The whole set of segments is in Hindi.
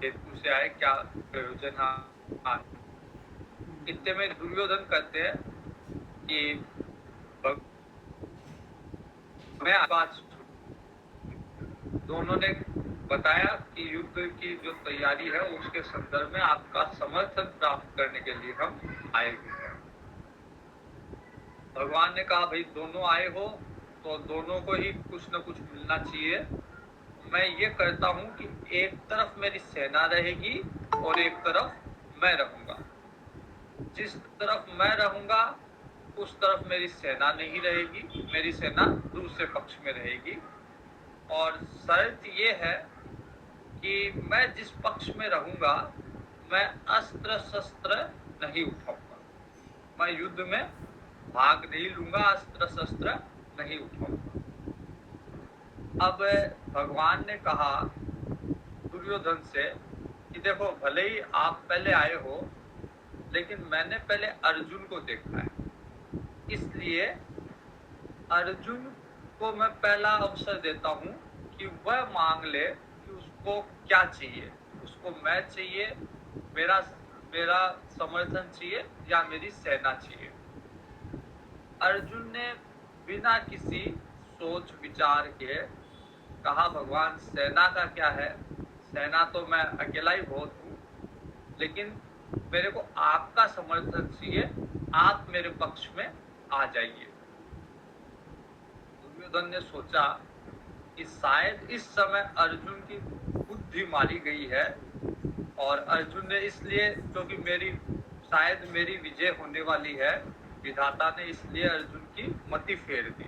हेतु से आए, क्या प्रयोजन हाँ। इतने में दुर्योधन कहते हैं कि मैं बात दोनों ने बताया कि युद्ध की जो तैयारी है उसके संदर्भ में आपका समर्थन प्राप्त करने के लिए हम आए हुए हैं। भगवान ने कहा भाई दोनों आए हो तो दोनों को ही कुछ न कुछ मिलना चाहिए। मैं ये करता हूँ कि एक तरफ मेरी सेना रहेगी और एक तरफ मैं रहूंगा। जिस तरफ मैं रहूंगा उस तरफ मेरी सेना नहीं रहेगी, मेरी सेना दूसरे पक्ष में रहेगी। और शर्त ये है कि मैं जिस पक्ष में रहूंगा मैं अस्त्र शस्त्र नहीं उठाऊंगा, मैं युद्ध में भाग नहीं लूंगा, अस्त्र शस्त्र नहीं उठाऊंगा। अब भगवान ने कहा दुर्योधन से कि देखो भले ही आप पहले आए हो लेकिन मैंने पहले अर्जुन को देखा है, इसलिए अर्जुन को मैं पहला अवसर देता हूँ कि वह मांग ले कि उसको क्या चाहिए, उसको मैं चाहिए, मेरा मेरा समर्थन चाहिए या मेरी सेना चाहिए। अर्जुन ने बिना किसी सोच विचार के कहा भगवान सेना का क्या है, सेना तो मैं अकेला ही बहुत हूँ, लेकिन मेरे को आपका समर्थन चाहिए, आप मेरे पक्ष में आ जाइए। दुर्योधन ने सोचा कि शायद इस समय अर्जुन की बुद्धि मारी गई है और अर्जुन ने इसलिए, क्योंकि शायद मेरी विजय होने वाली है, विधाता ने इसलिए अर्जुन की मति फेर दी।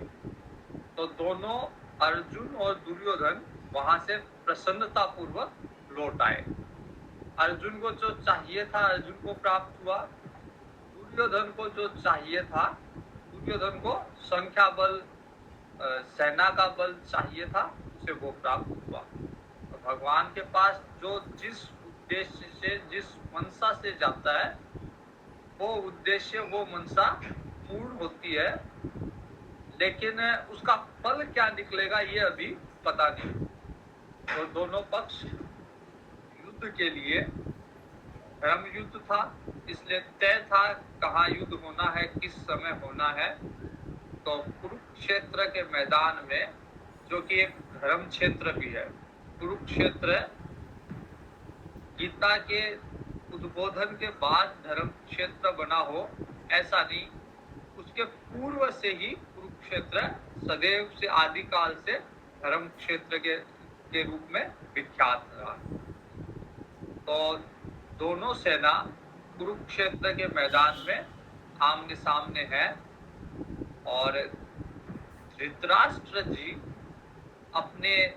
तो दोनों अर्जुन और दुर्योधन वहां से प्रसन्नता पूर्वक लौट आए। अर्जुन को जो चाहिए था अर्जुन को प्राप्त हुआ, दुर्योधन को जो चाहिए था, दुर्योधन को संख्या बल, सेना का बल चाहिए था, उसे वो प्राप्त हुआ। तो भगवान के पास जो जिस उद्देश्य से, जिस मनसा से जाता है, वो उद्देश्य, वो मनसा पूर्ण होती है, लेकिन उसका फल क्या निकलेगा ये अभी पता नहीं। तो दोनों पक्ष युद्ध के लिए, धर्म युद्ध था इसलिए तय था कहाँ युद्ध होना है, किस समय होना है। तो कुरुक्षेत्र के मैदान में, जो कि एक धर्म क्षेत्र भी है, कुरुक्षेत्र गीता के उद्बोधन के बाद धर्म क्षेत्र बना हो ऐसा नहीं, उसके पूर्व से ही कुरुक्षेत्र सदैव से आदिकाल से धर्म क्षेत्र के रूप में विख्यात रहा। तो दोनों सेना कुरुक्षेत्र के मैदान में आमने सामने है और धृतराष्ट्र जी अपने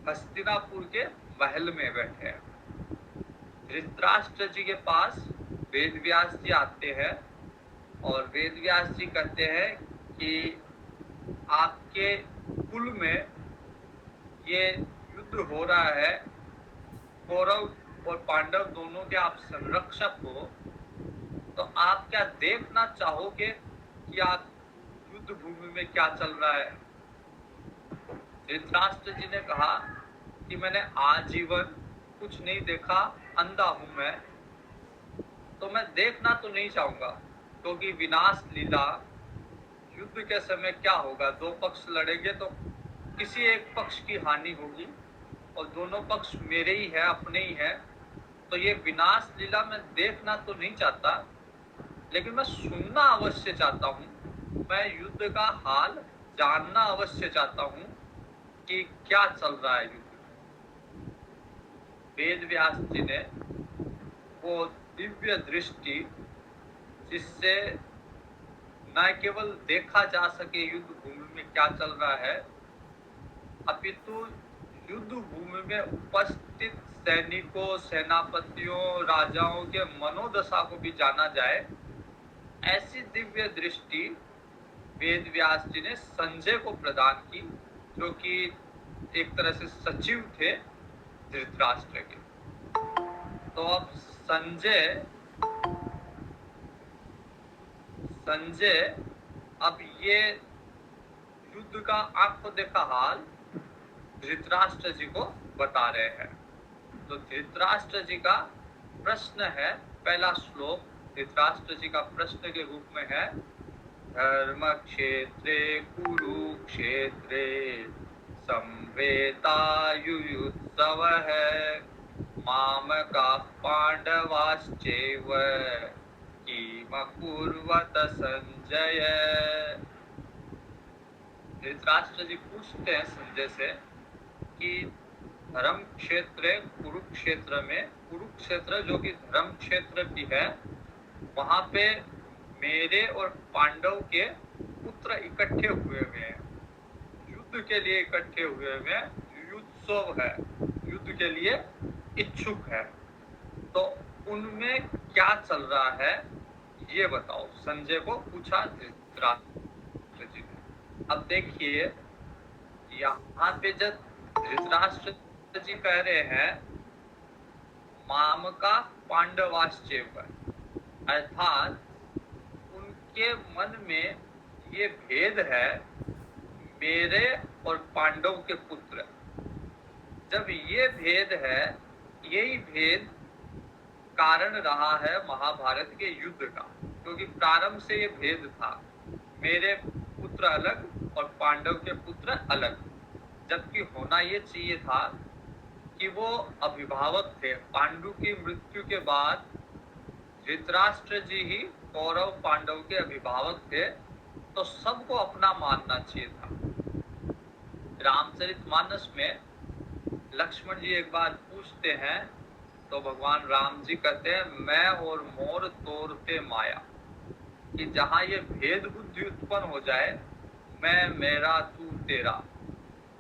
हस्तिनापुर के महल में बैठे हैं। धृतराष्ट्र जी के पास वेदव्यास जी आते हैं और वेदव्यास जी कहते हैं कि आपके कुल में ये युद्ध हो रहा है, कौरव और पांडव दोनों के आप संरक्षक हो, तो आप क्या देखना चाहोगे कि आप युद्ध भूमि में क्या चल रहा है। धृतराष्ट्र जी ने कहा कि मैंने आजीवन कुछ नहीं देखा, अंधा हूं मैं, तो मैं देखना तो नहीं चाहूंगा, क्योंकि विनाश लीला, युद्ध के समय क्या होगा, दो पक्ष लड़ेंगे तो किसी एक पक्ष की हानि होगी और दोनों पक्ष मेरे ही है, अपने ही है। तो ये विनाश लीला मैं देखना तो नहीं चाहता, लेकिन मैं सुनना अवश्य चाहता हूँ, मैं युद्ध का हाल जानना अवश्य चाहता हूँ कि क्या चल रहा है युद्ध में। वेद व्यास जी ने वो दिव्य दृष्टि, जिससे न केवल देखा जा सके युद्ध भूमि में क्या चल रहा है, अपितु युद्ध भूमि में उपस्थित सैनिकों, सेनापतियों, राजाओं के मनोदशा को भी जाना जाए, ऐसी दिव्य दृष्टि वेद व्यास जी ने संजय को प्रदान की, जो कि एक तरह से सचिव थे धृतराष्ट्र के। तो अब संजय अब ये युद्ध का आंखों देखा हाल धृतराष्ट्र जी को बता रहे हैं। तो धृतराष्ट्र जी का प्रश्न है, पहला श्लोक धृतराष्ट्र जी का प्रश्न के रूप में है, धर्म क्षेत्रे कुरुक्षेत्रे संवेतायुयुत्सव है, मामका पांडवाश्चैव किमकुर्वत संजय। धृतराष्ट्र जी पूछते हैं संजय से कि धर्म क्षेत्र कुरुक्षेत्र में, कुरुक्षेत्र जो कि धर्म क्षेत्र भी है, वहां पे मेरे और पांडव के पुत्र इकट्ठे हुए हैं, युद्ध के लिए इकट्ठे हुए हैं, युत्सव है, युद्ध के लिए इच्छुक है, तो उनमें क्या चल रहा है ये बताओ, संजय को पूछा धृतराष्ट्र जी ने। अब देखिए यहाँ पे जब धृतराष्ट्र जी कह रहे हैं मामका पांडवाश्चैव, अर्थात उनके मन में ये भेद है मेरे और पांडव के पुत्र। जब ये भेद है, यही भेद कारण रहा है महाभारत के युद्ध का, क्योंकि प्रारंभ से ये भेद था, मेरे पुत्र अलग और पांडव के पुत्र अलग, जबकि होना ये चाहिए था कि वो अभिभावक थे। पांडु की मृत्यु के बाद धृतराष्ट्र जी ही कौरव पांडव के अभिभावक थे, तो सबको अपना मानना चाहिए था। रामचरितमानस में लक्ष्मण जी एक बार पूछते हैं तो भगवान राम जी कहते हैं, मैं और मोर तोरते माया, कि जहां ये भेद बुद्धि उत्पन्न हो जाए, मैं मेरा तू तेरा,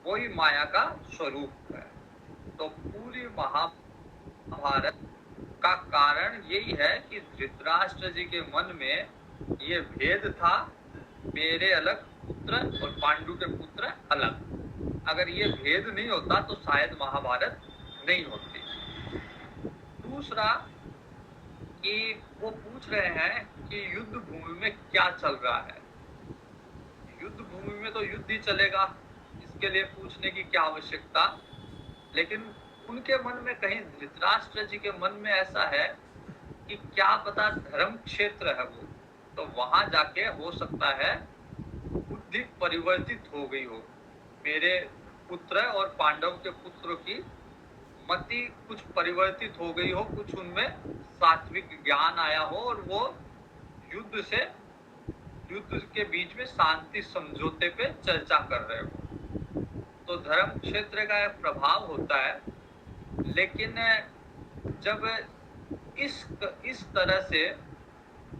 वही माया का स्वरूप है। तो पूरी महाभारत का कारण यही है कि धृतराष्ट्र जी के मन में ये भेद था, मेरे अलग पुत्र और पांडु के पुत्र अलग। अगर ये भेद नहीं होता तो शायद महाभारत नहीं होती। दूसरा कि वो पूछ रहे हैं कि युद्ध भूमि में क्या चल रहा है। युद्ध भूमि में तो युद्ध ही चलेगा, इसके लिए पूछने की क्या आवश्यकता। लेकिन उनके मन में, कहीं धृतराष्ट्र जी के मन में ऐसा है कि क्या पता धर्म क्षेत्र है वो, तो वहां जाके हो सकता है बुद्धि परिवर्तित हो गई हो, मेरे पुत्र और पांडव के पुत्रों की मति कुछ परिवर्तित हो गई हो, कुछ उनमें सात्विक ज्ञान आया हो और वो युद्ध के बीच में शांति समझौते पे चर्चा कर रहे हो। तो धर्म क्षेत्र का एक प्रभाव होता है, लेकिन जब इस तरह से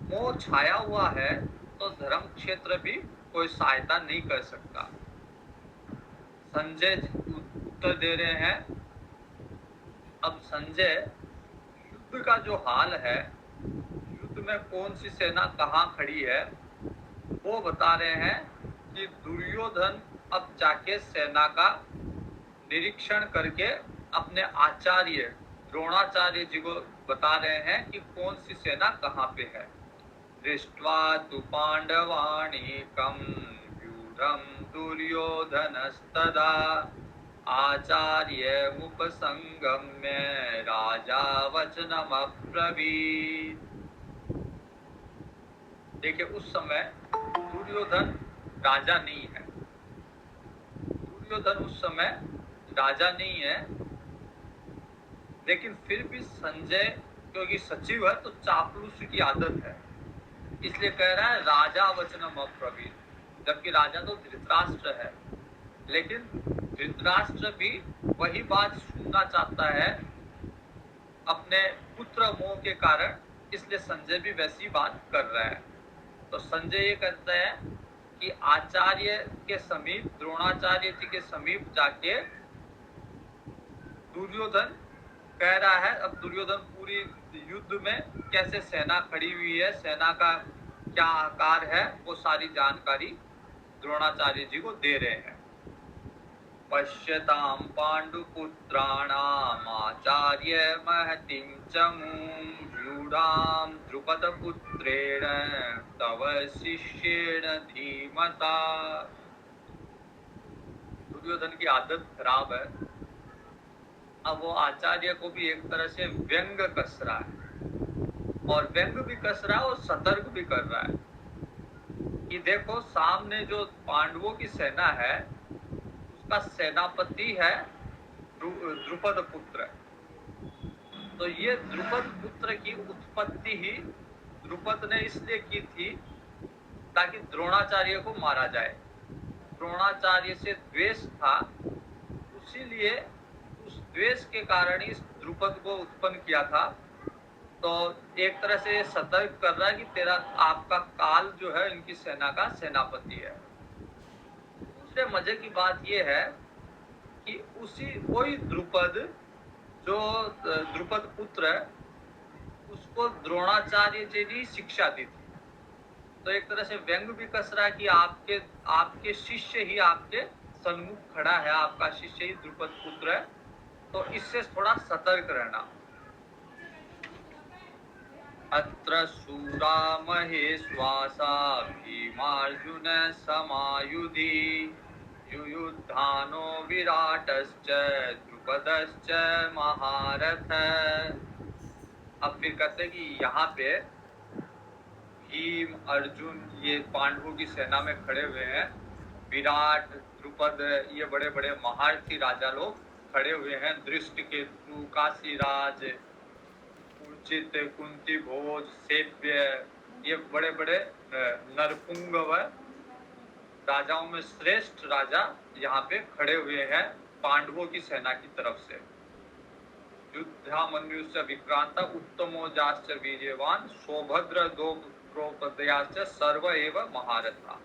मोह छाया हुआ है तो धर्म क्षेत्र भी कोई सहायता नहीं कर सकता। संजय उत्तर दे रहे हैं। अब संजय युद्ध का जो हाल है, युद्ध में कौन सी सेना कहाँ खड़ी है, वो बता रहे हैं कि दुर्योधन अब जाके सेना का निरीक्षण करके अपने आचार्य द्रोणाचार्य जी को बता रहे हैं कि कौन सी सेना कहाँ पे है। दृष्ट्वा तु पांडवानीकं व्यूढं दुर्योधनस्तदा आचार्यमुपसंगम्य राजा वचनमब्रवीत्। देखिए उस समय दुर्योधन राजा नहीं है, दुर्योधन उस समय राजा नहीं है, लेकिन फिर भी संजय क्योंकि सचिव है तो चापलूसी की आदत है, इसलिए कह रहा है राजा वचनम अब्रवीत्, जबकि राजा तो धृतराष्ट्र है। लेकिन धृतराष्ट्र भी वही बात सुनना चाहता है अपने पुत्र मोह के कारण, इसलिए संजय भी वैसी बात कर रहा है। तो संजय ये कहता है कि आचार्य के समीप, द्रोणाचार्य जी के समीप जाके दुर्योधन कह रहा है, अब दुर्योधन पूरी युद्ध में कैसे सेना खड़ी हुई है, सेना का क्या आकार है, वो सारी जानकारी द्रोणाचार्य जी को दे रहे हैं। पश्यतां पांडुपुत्राणाम आचार्य महतिं चमूं व्यूढां द्रुपदपुत्रेण तव शिष्येण धीमता। दुर्योधन की आदत खराब है, अब वो आचार्य को भी एक तरह से व्यंग कस रहा है, और व्यंग भी कस रहा है और सतर्क भी कर रहा है कि देखो सामने जो पांडवों की सेना है उसका सेनापति है द्रुपद पुत्र। तो ये द्रुपद पुत्र की उत्पत्ति ही द्रुपद ने इसलिए की थी ताकि द्रोणाचार्य को मारा जाए। द्रोणाचार्य से द्वेष था, उसीलिए उस द्वेष के कारण ही इस द्रुपद को उत्पन्न किया था। तो एक तरह से सतर्क कर रहा है कि तेरा आपका काल जो है इनकी सेना का सेनापति है। दूसरे मजे की बात यह है कि वही द्रुपद जो द्रुपद पुत्र है उसको द्रोणाचार्य जी ने शिक्षा दी थी। तो एक तरह से व्यंग भी कस रहा है कि आपके शिष्य ही आपके सन्मुख खड़ा है, आपका शिष्य ही द्रुपद पुत्र है, तो इससे थोड़ा सतर्क रहना। अत्र शूरा महेश्वासा भीमार्जुन समायुधि युयुधानो विराटश्च द्रुपदश्च महारथ। अब फिर कहते हैं कि यहाँ पे भीम अर्जुन ये पांडवों की सेना में खड़े हुए हैं, विराट द्रुपद ये बड़े बड़े महारथी राजा लोग खड़े हुए हैं, दृष्टिकेतु काशीराज उचित कुंती भोज सेव्य ये बड़े बड़े नरपुंगव राजाओं में श्रेष्ठ राजा यहाँ पे खड़े हुए हैं पांडवों की सेना की तरफ से। युद्धामन्युश्च विक्रांत उत्तमो जाश्च वीर्यवान सौभद्र द्रौपदयाश्च सर्व एव महारथा।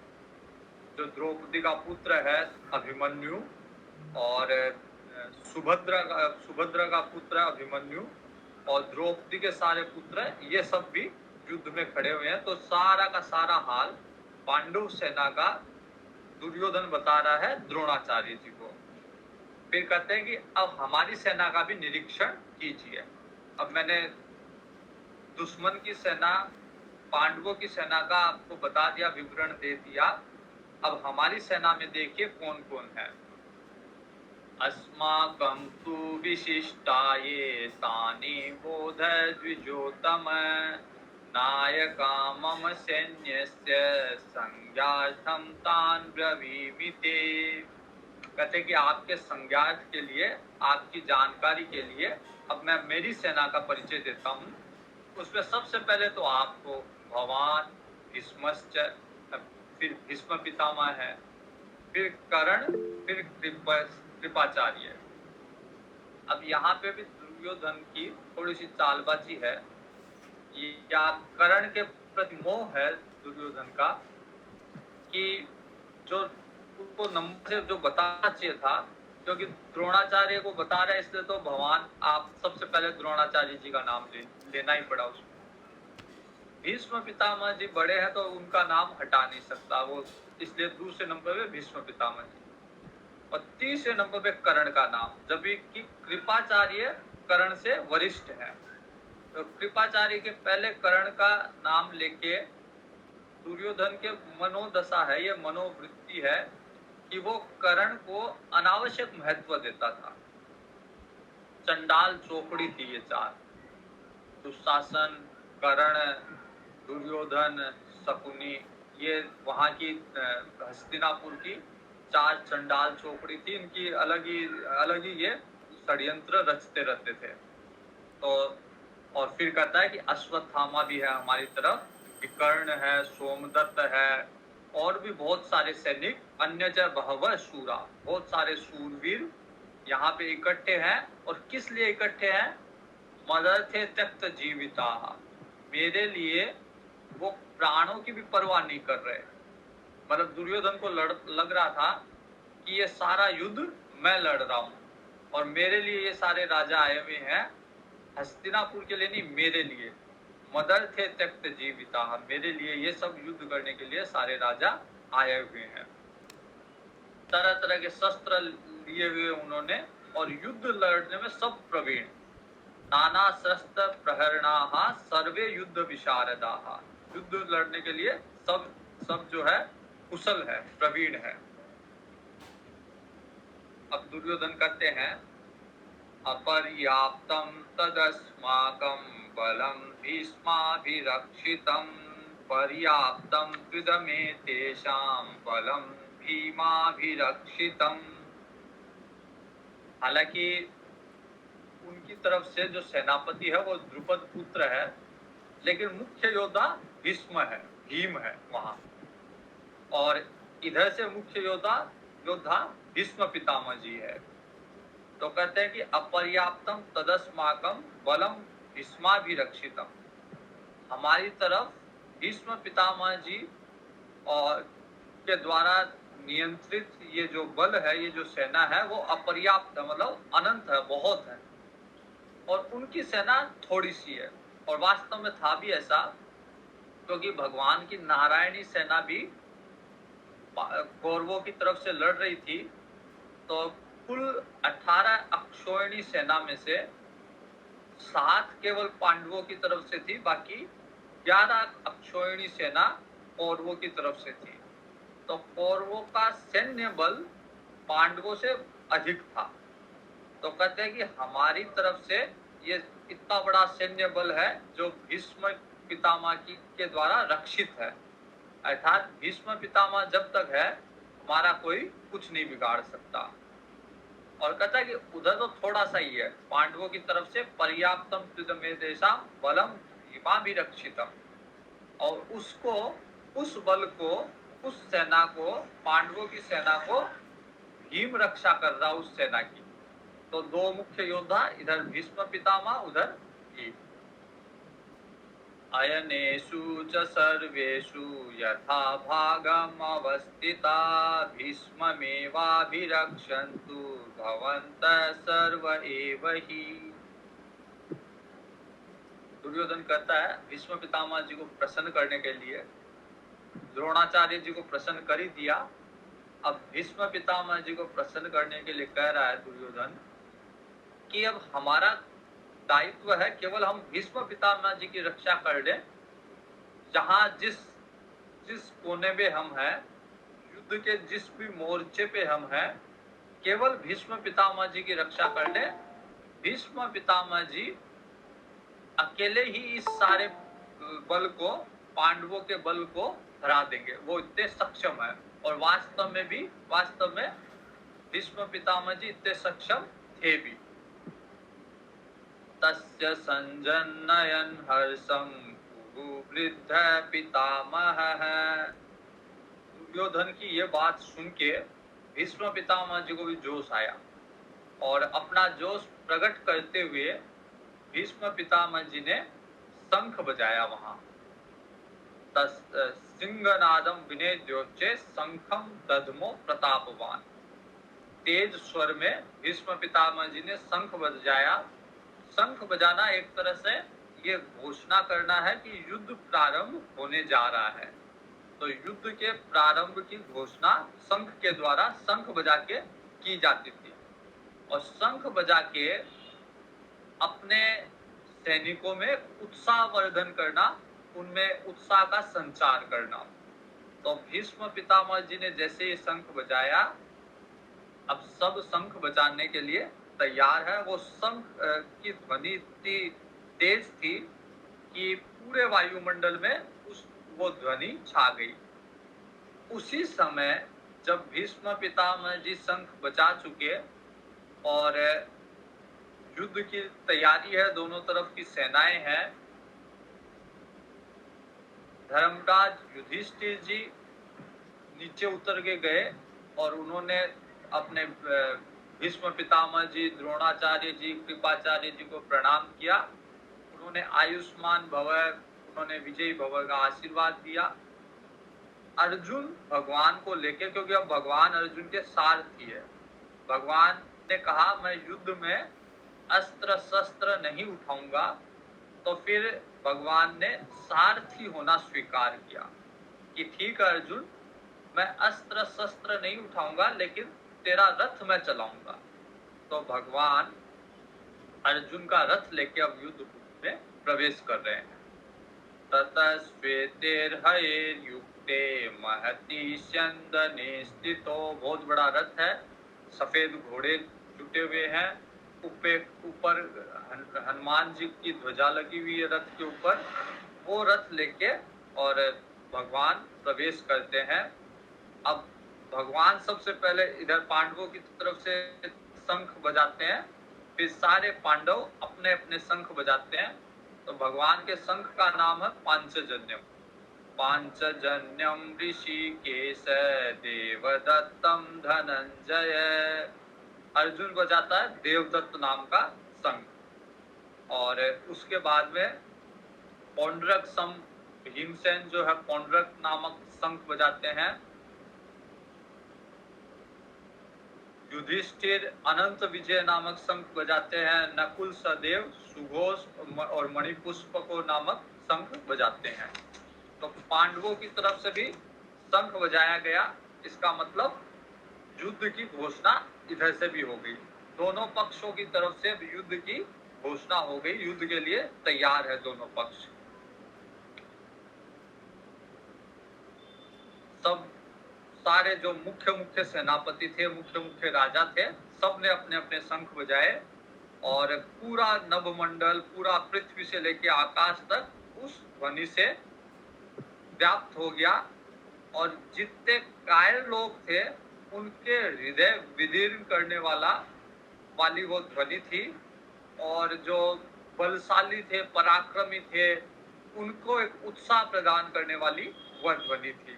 जो द्रौपदी का पुत्र है अभिमन्यु और सुभद्रा का पुत्र अभिमन्यु और द्रौपदी के सारे पुत्र ये सब भी युद्ध में खड़े हुए हैं। तो सारा का सारा हाल पांडव सेना का दुर्योधन बता रहा है द्रोणाचार्य जी को। फिर कहते हैं कि अब हमारी सेना का भी निरीक्षण कीजिए। अब मैंने दुश्मन की सेना पांडवों की सेना का आपको बता दिया, विवरण दे दिया। अब हमारी सेना में देखिए कौन कौन है। अस्माकं तु विशिष्टाये तानि बोध द्विजोतम नायका मम सैन्यस्य संज्ञार्थं तान् ब्रवीमि ते। कहते कि आपके संज्ञार्थ के लिए, आपकी जानकारी के लिए अब मैं मेरी सेना का परिचय देता हूँ। उसमें सबसे पहले तो आपको भवान, भीष्मश्च, फिर भीष्म पितामह है, फिर कर्ण, फिर कृपाचार्य। अब यहाँ पे भी दुर्योधन की थोड़ी सी चालबाजी है, या कर्ण के प्रति मोह है दुर्योधन का कि जो उसको नंबर से जो बताना चाहिए था, क्योंकि द्रोणाचार्य को बता रहे इसलिए तो भगवान आप सबसे पहले द्रोणाचार्य जी का नाम लेना ही पड़ा उसको। भीष्म पितामह जी बड़े हैं तो उनका नाम हटा नहीं सकता वो, इसलिए दूसरे नंबर पे भीष्म पितामह जी और तीसरे नंबर पे कर्ण का नाम, जबकि कृपाचार्य कर्ण से वरिष्ठ है। तो कृपाचार्य के पहले कर्ण का नाम लेके दुर्योधन के मनोदशा है, ये मनोवृत्ति है कि वो कर्ण को अनावश्यक महत्व देता था। चंडाल चौकड़ी थी ये चार, दुशासन, कर्ण, दुर्योधन, शकुनी, ये वहां की हस्तिनापुर की चार चंडाल चौकड़ी थी। इनकी अलग ही ये षड्यंत्र रचते रहते थे। तो और फिर कहता है कि अश्वत्थामा भी है हमारी तरफ, विकर्ण है, सोमदत्त है और भी बहुत सारे सैनिक, अन्य च बहवः शूरा, बहुत सारे शूरवीर यहाँ पे इकट्ठे हैं। और किस लिए इकट्ठे हैं? मदर्थे त्यक्त जीविता, मेरे लिए वो प्राणों की भी परवाह नहीं कर रहे। मतलब दुर्योधन को लग रहा था कि ये सारा युद्ध मैं लड़ रहा हूँ और मेरे लिए ये सारे राजा आए हुए हैं, हस्तिनापुर के लिए नहीं, मेरे लिए। मदर थे त्यक्त जीविता, मेरे लिए ये सब युद्ध करने के लिए सारे राजा आए हुए हैं। तरह तरह के शस्त्र लिए हुए उन्होंने और युद्ध लड़ने में सब प्रवीण। नाना शस्त्र प्रहरणाः सर्वे युद्ध विशारदाः, युद्ध लड़ने के लिए सब जो है कुशल है, प्रवीण है। अब दुर्योधन कहते हैं अपर्याप्तं तदस्माकं बलं भीष्माभिरक्षितं पर्याप्तं त्विदमेतेषां बलं भीमाभिरक्षितम्। हालांकि उनकी तरफ से जो सेनापति है वो द्रुपद पुत्र है, लेकिन मुख्य योद्धा भीष्म है, भीम है वहां। और इधर से मुख्य योद्धा भीष्म पितामह जी है। तो कहते हैं कि अपर्याप्तम तदस्माकम बलम भीष्माभिरक्षितम, हमारी तरफ भीष्म पितामह जी और के द्वारा नियंत्रित ये जो बल है, ये जो सेना है, वो अपर्याप्त है, मतलब अनंत है, बहुत है, और उनकी सेना थोड़ी सी है। और वास्तव में था भी ऐसा, क्योंकि भगवान की नारायणी सेना भी कौरवों की तरफ से लड़ रही थी। तो कुल 18 अक्षौहिणी सेना में से 7 केवल पांडवों की तरफ से थी, बाकी 11 अक्षौहिणी सेना कौरवों की तरफ से थी। तो कौरवों का सैन्य बल पांडवों से अधिक था। तो कहते हैं कि हमारी तरफ से ये इतना बड़ा सैन्य बल है जो भीष्म पितामह के द्वारा रक्षित है, अर्थात भीष्म पितामह जब तक है हमारा कोई कुछ नहीं बिगाड़ सकता। और कहता है कि उधर तो थोड़ा सा ही है, पांडवों की तरफ से पर्याप्तम त्रिदमेतेषां बलम भीमाभिरक्षितम, और उसको, उस बल को, उस सेना को, पांडवों की सेना को भीम रक्षा कर रहा उस सेना की। तो दो मुख्य योद्धा, इधर भीष्म पितामह, उधर भीम। अयनेषु च सर्वेषु यथा भागम् अवस्थिता भीष्ममेवाभिरक्षन्तु भवन्तः सर्व एव हि। दुर्योधन कहता है भीष्म पितामह जी को प्रसन्न करने के लिए, द्रोणाचार्य जी को प्रसन्न कर ही दिया, अब भीष्म पितामह जी को प्रसन्न करने के लिए कह रहा है दुर्योधन कि अब हमारा दायित्व है केवल हम भीष्म पितामह जी की रक्षा कर लें, जहां जिस कोने में हम हैं, युद्ध के जिस भी मोर्चे पे हम हैं, केवल भीष्म पितामह जी की रक्षा कर ले। भीष्म पितामह जी अकेले ही इस सारे बल को, पांडवों के बल को हरा देंगे, वो इतने सक्षम है। और वास्तव में भीष्म पितामह जी इतने सक्षम थे भी। तस्य संजनयन हर्षं वृद्ध पितामहः। दुर्योधन की ये बात सुन के भीष्म पितामह जी को भी जोश आया, और अपना जोश प्रकट करते हुए भीष्म पितामह जी ने शंख बजाया वहां। सिंहनादम विनेद्योच्चे शंखम दधमो प्रतापवान। तेज स्वर में भीष्म पितामह जी ने शंख बजाया। शंख बजाना एक तरह से ये घोषणा करना है कि युद्ध प्रारंभ होने जा रहा है। तो युद्ध के प्रारंभ की घोषणा शंख के द्वारा, शंख बजा के की जाती थी। और शंख बजा के अपने सैनिकों में उत्साह वर्धन करना, उनमें उत्साह का संचार करना। तो भीष्म पितामह जी ने जैसे ही शंख बजाया, अब सब शंख बजाने के लिए तैयार है। वो शंख की ध्वनि इतनी तेज थी कि पूरे वायुमंडल में वो ध्वनि छा गई। उसी समय जब भीष्म पितामह जी शंख बजा चुके और युद्ध की तैयारी है, दोनों तरफ की सेनाएं हैं, धर्मराज युधिष्ठिर जी नीचे उतर के गए और उन्होंने अपने भीष्म पितामह जी, द्रोणाचार्य जी, कृपाचार्य जी को प्रणाम किया। उन्होंने आयुष्मान भव, उन्होंने विजयी भव का आशीर्वाद दिया। अर्जुन भगवान को लेके, क्योंकि अब भगवान अर्जुन के सारथी है, भगवान ने कहा मैं युद्ध में अस्त्र शस्त्र नहीं उठाऊंगा, तो फिर भगवान ने सारथी होना स्वीकार किया कि ठीक है अर्जुन, मैं अस्त्र शस्त्र नहीं उठाऊंगा, लेकिन तेरा रथ मैं चलाऊंगा। तो भगवान अर्जुन का रथ लेके अब युद्ध में प्रवेश कर रहे हैं। ततः श्वेतेर्हयेर्युक्ते महति स्यन्दने स्थितो, बहुत बड़ा रथ है, सफेद घोड़े जुटे हुए हैं, ऊपर हनुमान जी की ध्वजा लगी हुई है रथ के ऊपर, वो रथ लेके और भगवान प्रवेश करते हैं। अब भगवान सबसे पहले इधर पांडवों की तरफ से शंख बजाते हैं, फिर सारे पांडव अपने अपने शंख बजाते हैं। तो भगवान के शंख का नाम है पांचजन्यम। पांचजन्यम ऋषिकेश देवदत्तम धनंजय। अर्जुन बजाता है देवदत्त नाम का शंख। और उसके बाद में पौंड्रक सम भीमसेन जो है पौंड्रक नामक शंख बजाते हैं। युधिष्ठिर अनंत विजय नामक शंख बजाते हैं। नकुल सहदेव सुघोष और मणिपुष्प को नामक शंख बजाते हैं। तो पांडवों की तरफ से भी शंख बजाया गया। इसका मतलब युद्ध की घोषणा इधर से भी हो गई। दोनों पक्षों की तरफ से युद्ध की घोषणा हो गई। युद्ध के लिए तैयार है दोनों पक्ष। सब सारे जो मुख्य सेनापति थे, मुख्य राजा थे, सब ने अपने अपने शंख बजाए और पूरा नभमंडल, पूरा पृथ्वी से लेकर आकाश तक उस ध्वनि से व्याप्त हो गया। और जितने कायर लोग थे उनके हृदय विदीर्ण करने वाली वो ध्वनि थी। और जो बलशाली थे, पराक्रमी थे, उनको एक उत्साह प्रदान करने वाली वह ध्वनि थी।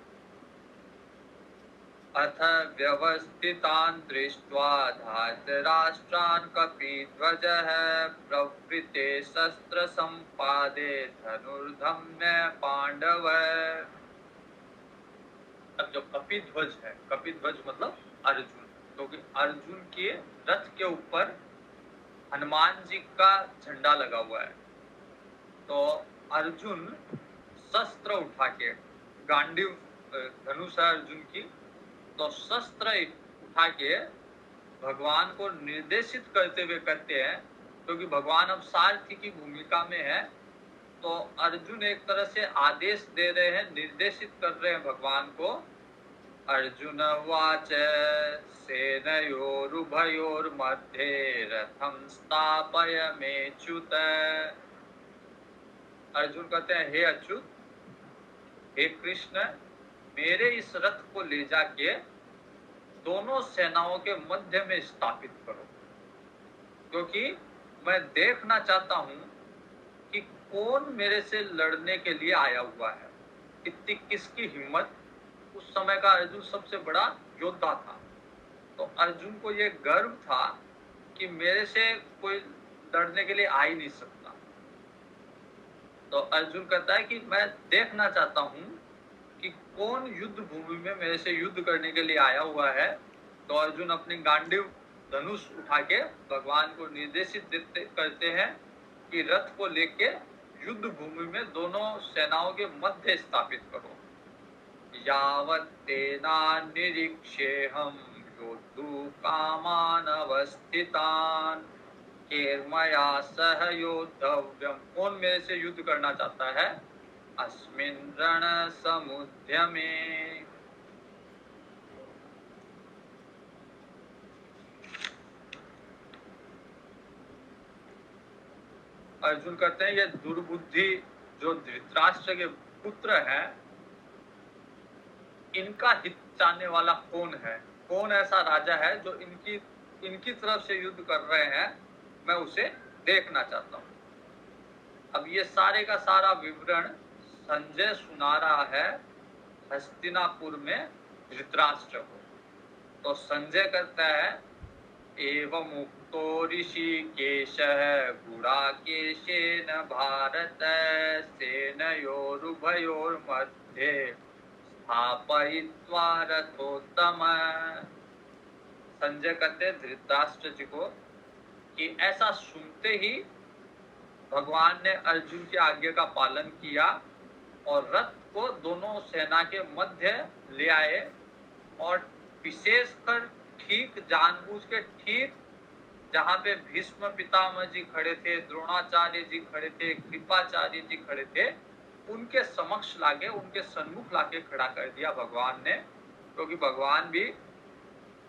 अथ व्यवस्थितान् दृष्ट्वा धार्तराष्ट्रान् कपिध्वजः प्रवृत्ते शस्त्र संपादे धनुर्धम्य पांडव। अब जो कपिध्वज है, कपिध्वज मतलब अर्जुन, क्योंकि अर्जुन के रथ के ऊपर हनुमान जी का झंडा लगा हुआ है। तो अर्जुन शस्त्र उठा के, गांडीव धनुष है अर्जुन की, तो शस्त्र उठा के भगवान को निर्देशित करते हुए कहते हैं, क्योंकि भगवान अब सारथी की भूमिका में है। तो अर्जुन एक तरह से आदेश दे रहे हैं, निर्देशित कर रहे हैं भगवान को। अर्जुन वाच सेनयोरुभयोर्मध्ये रथं स्थापयमेच्युत। अर्जुन कहते हैं, हे अच्युत, हे कृष्ण, मेरे इस रथ को ले जाके दोनों सेनाओं के मध्य में स्थापित करो, क्योंकि मैं देखना चाहता हूं कि कौन मेरे से लड़ने के लिए आया हुआ है, किसकी हिम्मत। उस समय का अर्जुन सबसे बड़ा योद्धा था। तो अर्जुन को ये गर्व था कि मेरे से कोई लड़ने के लिए आ ही नहीं सकता। तो अर्जुन कहता है कि मैं देखना चाहता हूं कि कौन युद्ध भूमि में मेरे से युद्ध करने के लिए आया हुआ है। तो अर्जुन अपनी गांडीव धनुष उठा के भगवान को निर्देशित करते हैं कि रथ को लेके युद्ध भूमि में दोनों सेनाओं के मध्य स्थापित करो। यावत् तेना निरीक्षेऽहं योद्धुं कामान् अवस्थितान् केर्मया सह योद्धव्यम्। कौन मेरे से युद्ध करना चाहता है अस्मिन् रणसमुद्यमे। अर्जुन कहते हैं, ये दुर्बुद्धि जो धृतराष्ट्र के पुत्र हैं, इनका हित चाहने वाला कौन है? कौन ऐसा राजा है जो इनकी तरफ से युद्ध कर रहे हैं? मैं उसे देखना चाहता हूं। अब ये सारे का सारा विवरण संजय सुना रहा है हस्तिनापुर में धृतराष्ट्र को। तो संजय कहता है, एवं उक्तो ऋषिकेशः गुडाकेशेन भारत सेनयोरुभयोर्मध्ये स्थापयित्वा रथोत्तम। संजय कहते धृतराष्ट्र जी को कि ऐसा सुनते ही भगवान ने अर्जुन की आज्ञा का पालन किया और रथ को दोनों सेना के मध्य ले आए। और विशेषकर ठीक जानबूझ के, ठीक जहाँ पे भीष्म पितामह जी खड़े थे, द्रोणाचार्य जी खड़े थे, कृपाचार्य जी खड़े थे, उनके समक्ष लाके, उनके सन्मुख लाके खड़ा कर दिया भगवान ने। क्योंकि भगवान भी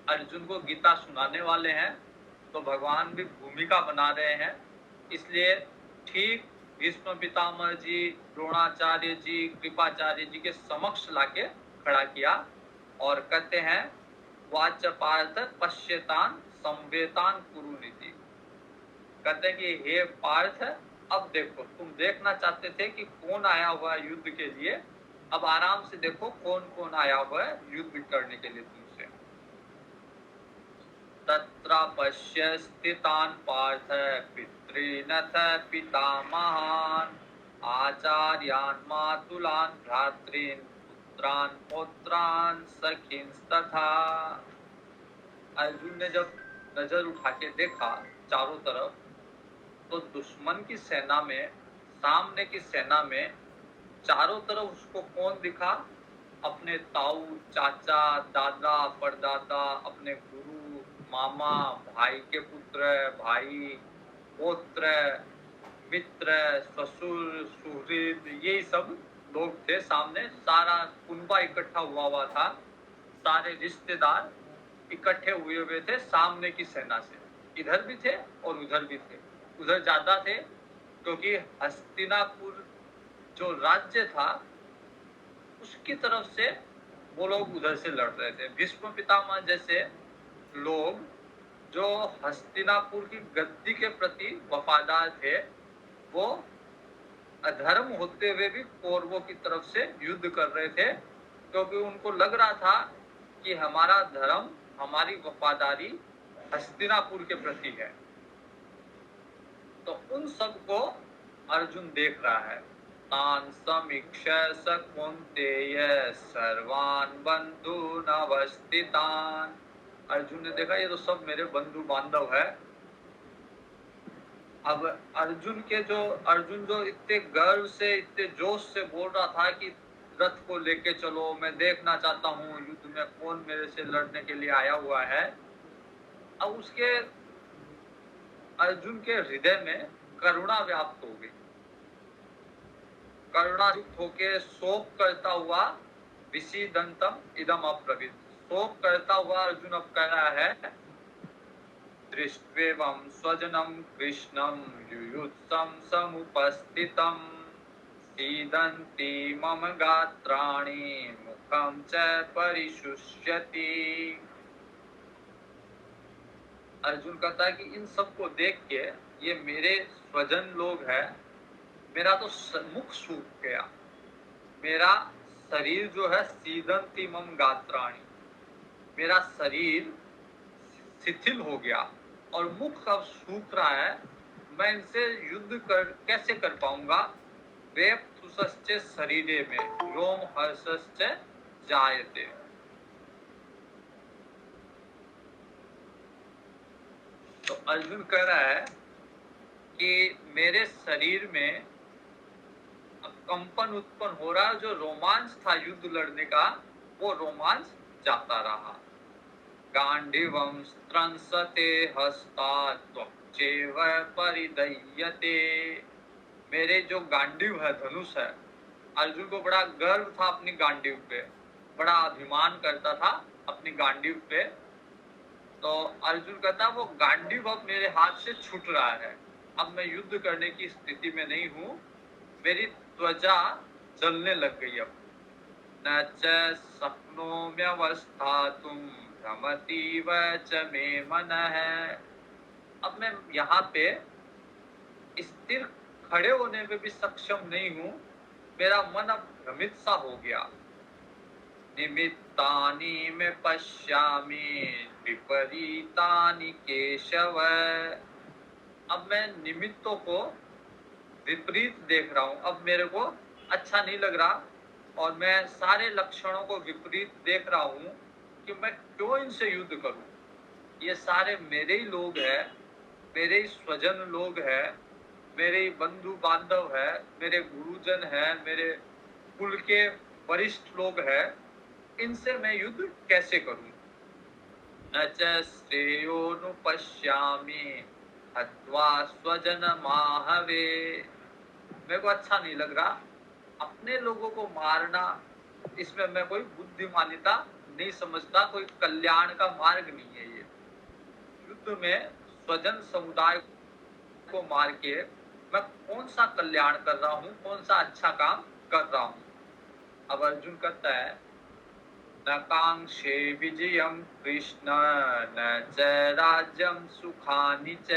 अर्जुन को गीता सुनाने वाले हैं। तो भगवान भी भूमिका बना रहे हैं। इसलिए ठीक भीष्म पितामह जी, द्रोणाचार्य जी, कृपाचार्य जी के समक्ष लाके खड़ा किया और कहते हैं वाच पार्थ पश्यतान संवेतान कुरु निधि। कहते हैं कि हे पार्थ, अब देखो, तुम देखना चाहते थे कि कौन आया हुआ है युद्ध के लिए, अब आराम से देखो कौन कौन आया हुआ है युद्ध करने के लिए तुमसे। तत्र पश्य स्थितान् पार्थ पितॄनथ पितामहान् आचार्यान् मातुलान् भ्रातॄन् पुत्रान् पौत्रान् सखींस्तथा। अर्जुन ने जब नजर उठा के देखा चारों तरफ, तो दुश्मन की सेना में, सामने की सेना में चारों तरफ उसको कौन दिखा? अपने ताऊ, चाचा, दादा, परदादा, अपने गुरु, मामा, भाई के पुत्र, भाई, पौत्र, मित्र, ससुर, सुहृद, यही सब लोग थे सामने। सारा कुनबा इकट्ठा हुआ था, सारे रिश्तेदार इकट्ठे हुए थे सामने की सेना से। इधर भी थे और उधर भी थे। उधर ज्यादा थे क्योंकि हस्तिनापुर जो राज्य था उसकी तरफ से वो लोग उधर से लड़ रहे थे। भीष्म पितामह जैसे लोग जो हस्तिनापुर की गद्दी के प्रति वफादार थे, वो अधर्म होते हुए भी कौरवों की तरफ से युद्ध कर रहे थे, क्योंकि उनको लग रहा था कि हमारा धर्म, हमारी वफादारी हस्तिनापुर के प्रति है। तो उन सबको अर्जुन देख रहा है। तान समीक्ष्य स कौन्तेय सर्वान् बन्धून् अवस्थितान्। अर्जुन ने देखा ये तो सब मेरे बंधु बांधव है। अब अर्जुन जो इतने गर्व से, इतने जोश से बोल रहा था कि रथ को लेके चलो, मैं देखना चाहता हूँ युद्ध में कौन मेरे से लड़ने के लिए आया हुआ है। अब उसके अर्जुन के हृदय में करुणा व्याप्त हो गई। करुणा युक्त होके शोक करता हुआ विषीदंतम इदम अब्रवीत। शोक करता हुआ अर्जुन अब कह रहा है, दृष्ट्वेवं स्वजनं कृष्णं युयुत्सं समुपस्थितं सीदन्ति मम गात्राणि मुखं च परिशुष्यति। अर्जुन कहता है कि इन सबको देख के, ये मेरे स्वजन लोग हैं, मेरा तो मुख सूख गया, मेरा शरीर जो है सीदन्ति मम गात्राणि, मेरा शरीर शिथिल हो गया और मुख अब सूख रहा है, मैं इनसे युद्ध कैसे कर पाऊंगा। वेपथुसश्च शरीरे में रोम हर्षश्च जायते। तो अर्जुन कह रहा है कि मेरे शरीर में कंपन उत्पन्न हो रहा है, जो रोमांच था युद्ध लड़ने का, वो रोमांच जाता रहा। गांडीवं स्त्रंसते हस्तात् त्वक्चैव परिदह्यते। मेरे जो गांडीव है, धनुष है, अर्जुन को बड़ा गर्व था अपनी गांडीव पे, बड़ा अभिमान करता था अपनी गांडीव पे। तो अर्जुन कहता वो गांडीव अब मेरे हाथ से छूट रहा है, अब मैं युद्ध करने की स्थिति में नहीं हूँ, मेरी त्वचा जलने लग गई। अब न च शक्नोम्यवस्थातुं भ्रमतीव च मे मनः। अब मैं यहाँ पे स्थिर खड़े होने में भी सक्षम नहीं हूँ, मेरा मन अब भ्रमित सा हो गया। निमित्तानि में पश्यामि विपरीतानि केशव। अब मैं निमित्तों को विपरीत देख रहा हूँ, अब मेरे को अच्छा नहीं लग रहा और मैं सारे लक्षणों को विपरीत देख रहा हूँ कि मैं क्यों इनसे युद्ध करूं। ये सारे मेरे ही लोग हैं, मेरे ही स्वजन लोग हैं, मेरे ही बंधु बांधव है, मेरे गुरुजन है, मेरे कुल के वरिष्ठ लोग हैं, इनसे मैं युद्ध कैसे करूं। न च श्रेयोनुपश्यामि हत्वा स्वजनमाहवे। मेरे को अच्छा नहीं लग रहा, अपने लोगों को मारना, इसमें मैं कोई बुद्धिमानिता नहीं समझता, कोई कल्याण का मार्ग नहीं है ये। युद्ध में स्वजन समुदाय को मार के मैं कौन सा कल्याण कर रहा हूँ, कौन सा अच्छा काम कर रहा हूँ। अब अर्जुन कहता है न कांक्षे विजयम कृष्ण न च राज्यम सुखानि च।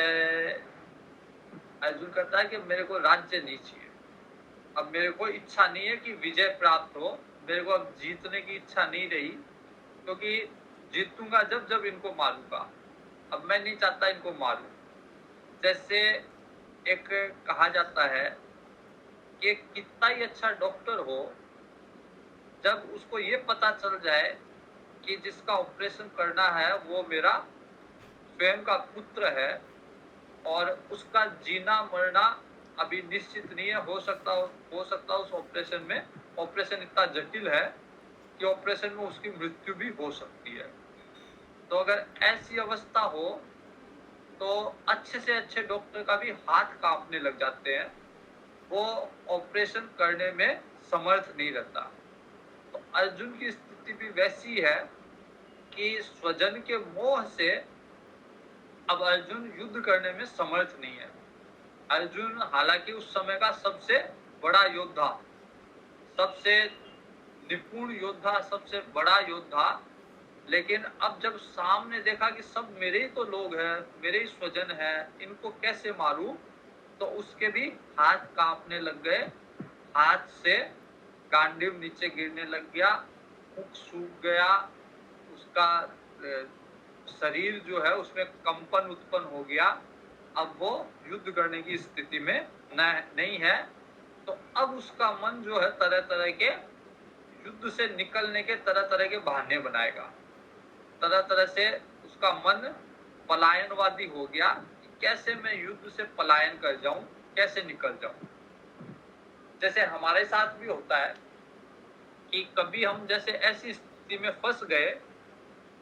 अर्जुन कहता है कि मेरे को राज्य नहीं चाहिए, अब मेरे को इच्छा नहीं है कि विजय प्राप्त हो, मेरे को अब जीतने की इच्छा नहीं रही, क्योंकि जीतूंगा जब जब इनको मारूंगा। अब मैं नहीं चाहता इनको मारूं। जैसे एक कहा जाता है कि कितना ही अच्छा डॉक्टर हो, जब उसको ये पता चल जाए कि जिसका ऑपरेशन करना है वो मेरा स्वयं का पुत्र है और उसका जीना मरना अभी निश्चित नहीं है, हो सकता उस ऑपरेशन में, ऑपरेशन इतना जटिल है कि ऑपरेशन में उसकी मृत्यु भी हो सकती है। तो अगर ऐसी अवस्था हो तो अच्छे से अच्छे डॉक्टर का भी हाथ कांपने लग जाते हैं, वो ऑपरेशन करने में समर्थ नहीं रहता। तो अर्जुन की स्थिति भी वैसी है कि स्वजन के मोह से अब अर्जुन युद्ध करने में समर्थ नहीं है। अर्जुन हालांकि उस समय का सबसे बड़ा योद्धा, सबसे निपुण योद्धा, सबसे बड़ा योद्धा, लेकिन अब जब सामने देखा कि सब मेरे ही तो लोग हैं, मेरे ही स्वजन हैं, इनको कैसे मारूं, तो उसके भी हाथ कांपने लग गए, हाथ से गांडीव नीचे गिरने लग गया, मुख सूख गया, उसका शरीर जो है उसमें कंपन उत्पन्न हो गया। अब वो युद्ध करने की स्थिति में नहीं है। तो अब उसका मन जो है तरह तरह के युद्ध से निकलने के तरह तरह के बहाने बनाएगा, तरह तरह से उसका मन पलायनवादी हो गया कि कैसे मैं युद्ध से पलायन कर जाऊं, कैसे निकल जाऊं। जैसे हमारे साथ भी होता है कि कभी हम जैसे ऐसी स्थिति में फंस गए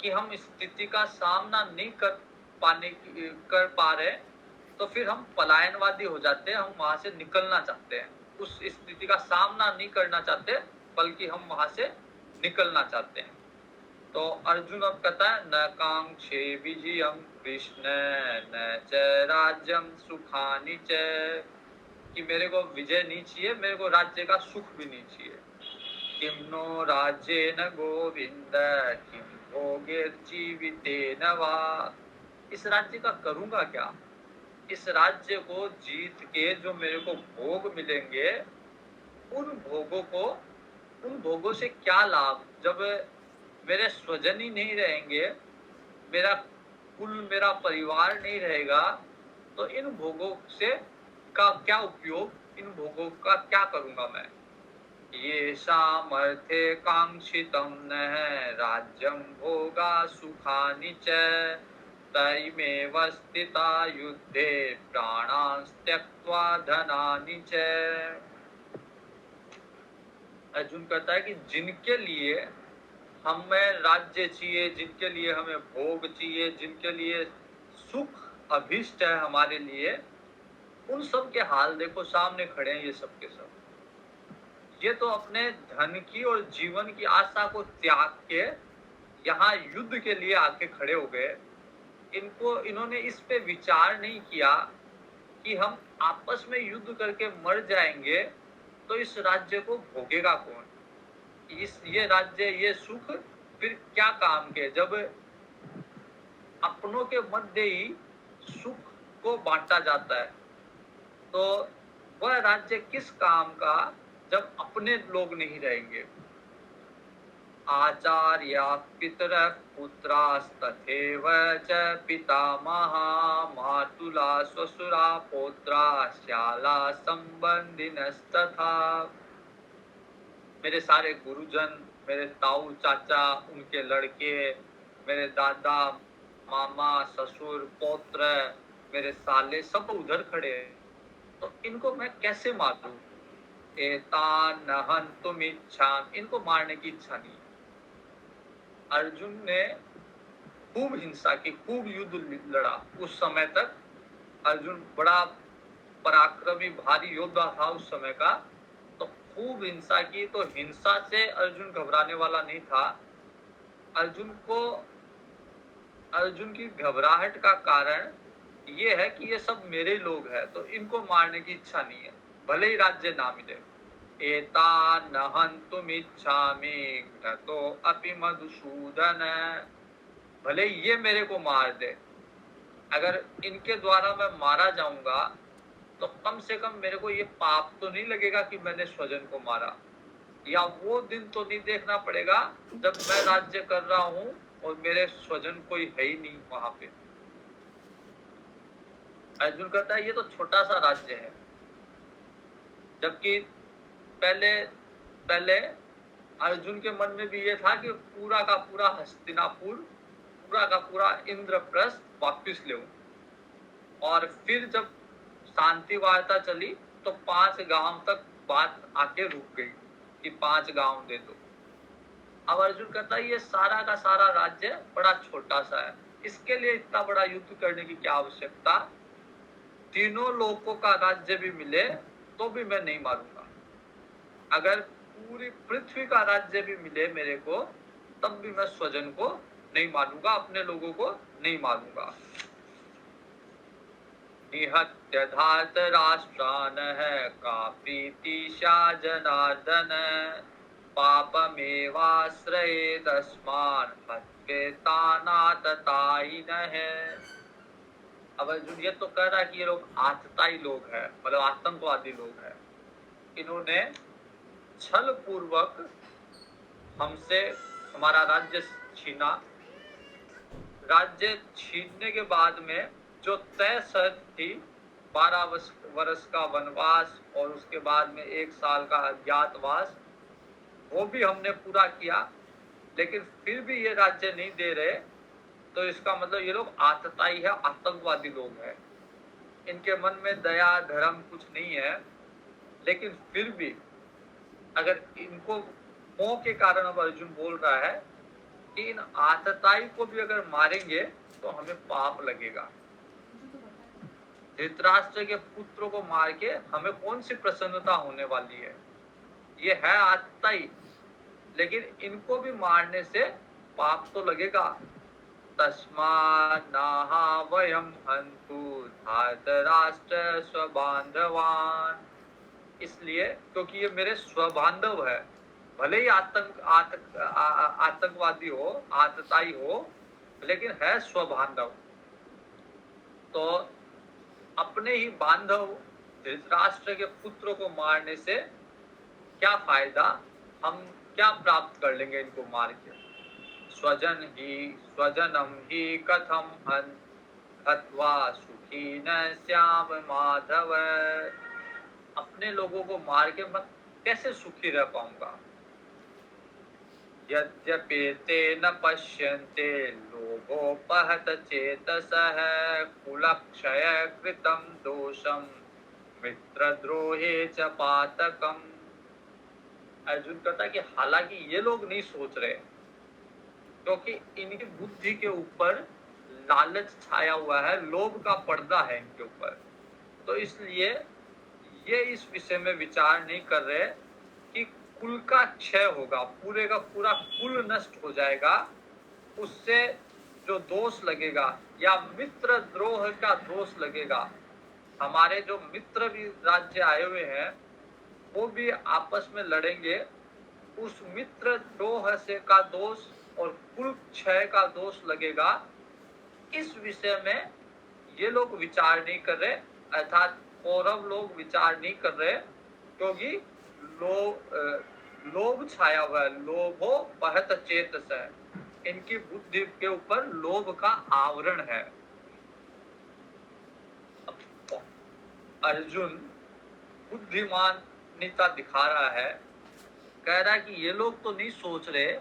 कि हम स्थिति का सामना नहीं कर पा रहे, तो फिर हम पलायनवादी हो जाते हैं, हम वहां से निकलना चाहते हैं, उस स्थिति का सामना नहीं करना चाहते बल्कि हम वहां से निकलना चाहते हैं। तो अर्जुन अब कहता है न कांक्षे विजयम कृष्ण न च राज्यम सुखानि च, कि मेरे को विजय नहीं चाहिए, मेरे को राज्य का सुख भी नहीं चाहिए। किम नो राज्येन गोविंद किम भोगैर्जीवितेन वा, इस राज्य का करूंगा क्या, इस राज्य को जीत के जो मेरे को भोग मिलेंगे, उन भोगों से क्या लाभ, जब मेरे स्वजन ही नहीं रहेंगे, मेरा कुल, मेरा परिवार नहीं रहेगा, तो इन भोगों से का क्या उपयोग, इन भोगों का क्या करूंगा मैं। ये सामर्थे कांक्षितम न राज्यम भोगा सुखानि च तैमेव स्थिता युद्धे प्राणान् त्यक्त्वा धनानि च। अर्जुन कहता है कि जिनके लिए हमें राज्य चाहिए, जिनके लिए हमें भोग चाहिए, जिनके लिए सुख अभिष्ट है हमारे लिए, उन सब के हाल देखो, सामने खड़े हैं ये सब के सब। ये तो अपने धन की और जीवन की आशा को त्याग के यहाँ युद्ध के लिए आके खड़े हो गए। इन्होंने इस पे विचार नहीं किया कि हम आपस में युद्ध करके मर जाएंगे तो इस राज्य को भोगेगा कौन, ये राज्य, ये सुख फिर क्या काम के, जब अपनों के मध्य ही सुख को बांटा जाता है, तो वह राज्य किस काम का जब अपने लोग नहीं रहेंगे। आचार्या पितरः पुत्रास्तथैव च पितामहा मातुला श्वशुरा पौत्रा श्याला संबंधिनस्तथा। मेरे सारे गुरुजन, मेरे ताऊ चाचा, उनके लड़के, मेरे दादा मामा ससुर पौत्र, मेरे साले, सब उधर खड़े हैं, तो इनको मैं कैसे मारूं। एतान हन्तुम इच्छामि, इनको मारने की इच्छा नहीं। अर्जुन ने खूब हिंसा की, खूब युद्ध लड़ा। उस समय तक अर्जुन बड़ा पराक्रमी भारी योद्धा था उस समय का, तो खूब हिंसा की। तो हिंसा से अर्जुन घबराने वाला नहीं था। अर्जुन की घबराहट का कारण ये है कि ये सब मेरे लोग हैं, तो इनको मारने की इच्छा नहीं है, भले ही राज्य ना मिले। एता न हन्तुमिच्छामि घ्नतो अपि मधुसूदन, भले ही ये मेरे को मार दे, अगर इनके द्वारा मैं मारा जाऊंगा तो कम से कम मेरे को ये पाप तो नहीं लगेगा कि मैंने स्वजन को मारा, या वो दिन तो नहीं देखना पड़ेगा जब मैं राज्य कर रहा हूँ और मेरे स्वजन कोई है ही नहीं वहां पे। अर्जुन कहता है ये तो छोटा सा राज्य है, जबकि पहले पहले अर्जुन के मन में भी ये था कि पूरा का पूरा हस्तिनापुर, पूरा का पूरा इंद्रप्रस्थ वापिस ले, और फिर जब शांति वार्ता चली तो 5 गांव तक बात आके रुक गई कि 5 गांव दे दो। अब अर्जुन कहता है ये सारा का सारा राज्य बड़ा छोटा सा है, इसके लिए इतना बड़ा युद्ध करने की क्या आवश्यकता, तीनों लोगों का राज्य भी मिले तो भी मैं नहीं मारूंगा, अगर पूरी पृथ्वी का राज्य भी मिले मेरे को तब भी मैं स्वजन को नहीं मारूंगा, अपने लोगों को नहीं मारूंगा। निहत्य धार्त राष्ट्रान है का प्रीतिशा जनार्दन, पापमेवाश्रये तस्मान हत्वेतानाततायिन है। अब अर्जुन ये तो कह रहा है कि ये लोग आतताई लोग हैं, मतलब आतंकवादी लोग हैं, इन्होंने छल पूर्वक हमसे हमारा राज्य छीना, राज्य छीनने के बाद में जो तय शर्त थी 12 वर्ष का वनवास और उसके बाद में 1 साल का अज्ञातवास, वो भी हमने पूरा किया, लेकिन फिर भी ये राज्य नहीं दे रहे, तो इसका मतलब ये लोग आतताई है, आतंकवादी लोग हैं, इनके मन में दया धर्म कुछ नहीं है। लेकिन फिर भी अगर इनको मोह के कारण अब अर्जुन बोल रहा है कि इन आतताई को भी अगर मारेंगे तो हमें पाप लगेगा, धृतराष्ट्र के पुत्रों को मार के हमें कौन सी प्रसन्नता होने वाली है, ये है आतताई, लेकिन इनको भी मारने से पाप तो लगेगा। तस्मान्नाहा वयम हन्तु धार्तराष्ट्र स्वबान्धवान्, इसलिए क्योंकि ये मेरे स्वबांधव है, भले ही आतंकवादी हो, आतताई हो, लेकिन है स्वबांधव, तो अपने ही बांधव धृतराष्ट्र के पुत्र को मारने से क्या फायदा, हम क्या प्राप्त कर लेंगे इनको मार के। स्वजनम ही कथम हत्वा सुखी न श्याम माधव, अपने लोगों को मार के मैं कैसे सुखी रह पाऊंगा। यद्यपेते न पश्यन्ते लोभोपहत चेतसः, कुलक्षय कृतं दोषं मित्रद्रोहे च पातकम्। अर्जुन कहता है कि हालांकि ये लोग नहीं सोच रहे, क्योंकि इनकी बुद्धि के ऊपर लालच छाया हुआ है, लोभ का पर्दा है इनके ऊपर, तो इसलिए ये इस विषय में विचार नहीं कर रहे कि कुल का क्षय होगा, पूरे का पूरा कुल नष्ट हो जाएगा, उससे जो दोष लगेगा या मित्र द्रोह का दोष लगेगा, हमारे जो मित्र भी राज्य आए हुए हैं वो भी आपस में लड़ेंगे, उस मित्र द्रोह से का दोष और कुल क्षय का दोष लगेगा, इस विषय में ये लोग विचार नहीं कर रहे, अर्थात कौरव लोग विचार नहीं कर रहे, क्योंकि लोभ छाया हुआ है, लोभो बहत चेतस है, इनकी बुद्धि के ऊपर लोभ का आवरण है। अर्जुन बुद्धिमानिता दिखा रहा है, कह रहा है कि ये लोग तो नहीं सोच रहे,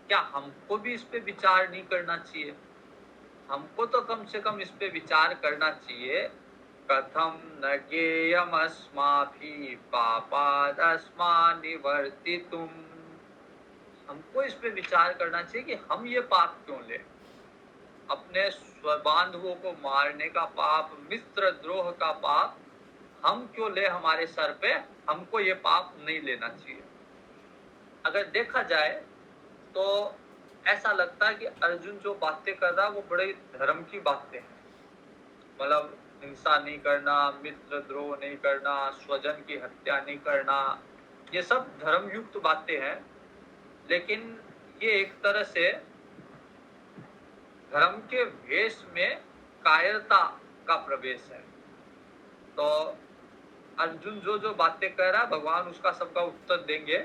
क्या हमको भी इस पे विचार नहीं करना चाहिए, हमको तो कम से कम इस पे विचार करना चाहिए। कथम न ज्ञेयमस्माभिः पापादस्मान् निवर्तितुम्, हमको इस पे विचार करना चाहिए कि हम ये पाप क्यों ले, अपने स्वबांधवों को मारने का पाप, मित्र द्रोह का पाप हम क्यों ले हमारे सर पे, हमको ये पाप नहीं लेना चाहिए। अगर देखा जाए तो ऐसा लगता है कि अर्जुन जो बातें कर रहा है वो बड़े धर्म की बातें हैं, मतलब हिंसा नहीं करना, मित्र द्रोह नहीं करना, स्वजन की हत्या नहीं करना, ये सब धर्मयुक्त बातें हैं। लेकिन ये एक तरह से धर्म के वेश में कायरता का प्रवेश है। तो अर्जुन जो जो बातें कह रहा है, भगवान उसका सबका उत्तर देंगे।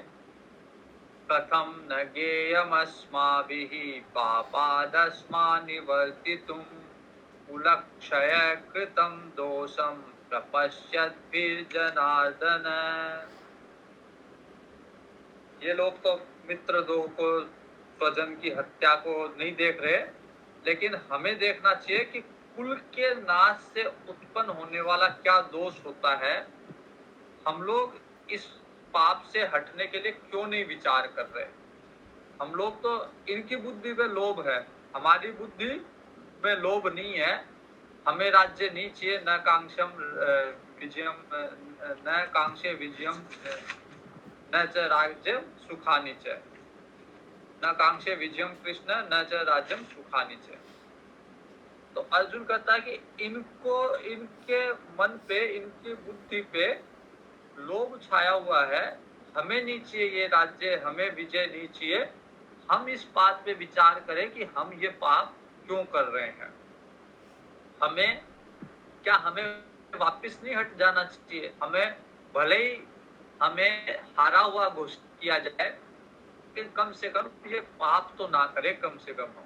कथम न ज्ञेयमस्माभिः पापादस्मान्निवर्तितुम् कुलक्षय कृतं दोषं प्रपश्यद्भिर्जनार्दन। ये लोग तो मित्रद्रोह को, स्वजन की हत्या को नहीं देख रहे, लेकिन हमें देखना चाहिए कि कुल के नाश से उत्पन्न होने वाला क्या दोष होता है। हम लोग इस पाप से हटने के लिए क्यों नहीं विचार कर रहे। हम लोग तो, इनकी बुद्धि में लोभ है, हमारी बुद्धि में लोभ नहीं है। हमें राज्य नहीं चाहिए, न कांक्षम विजयम, न कांक्षे विजयम, न च राज्यम सुखानि च, न कांक्षे विजयम कृष्ण, न च राज्यम सुखानि च। तो अर्जुन कहता है कि इनको, इनके मन पे, इनकी बुद्धि पे लोभ छाया हुआ है। हमें नहीं चाहिए ये राज्य, हमें विजय नहीं चाहिए। हम इस बात पे विचार करें कि हम ये पाप क्यों कर रहे हैं। हमें क्या, हमें वापस नहीं हट जाना चाहिए। हमें भले ही हमें हारा हुआ घोषित किया जाए, लेकिन कम से कम ये पाप तो ना करे, कम से कम हम।